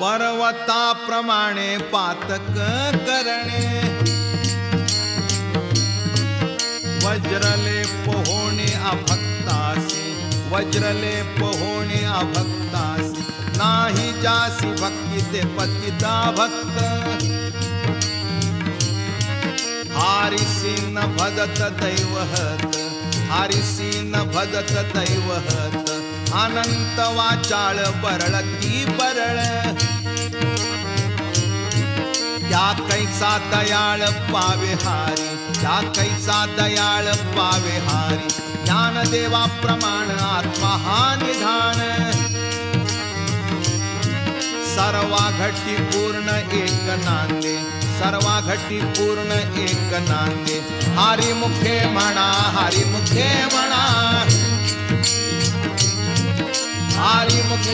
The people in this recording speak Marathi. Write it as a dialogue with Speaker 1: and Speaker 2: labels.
Speaker 1: पर्वताप्रमाणे पातक करणे वज्रलेप होणे अभक्तासी वज्रलेप होणे अभक्तासी नाही जासी भक्ती ते पतिता भक्त हारिसी न भजत दैवहत हारिसी न भजत दैवहत अनंत वाचाळ बरळ ती बरळ त्या कैसा दयाळ पावे हारी त्या कैसा दयाळ पावे हारी ज्ञानदेवा प्रमाण आत्मा हा निधान सर्वा घटी पूर्ण एक नांदे सर्वा घटी पूर्ण एक नांदे हारी मुखे म्हणा हारी मुखे म्हणा हारी मुखे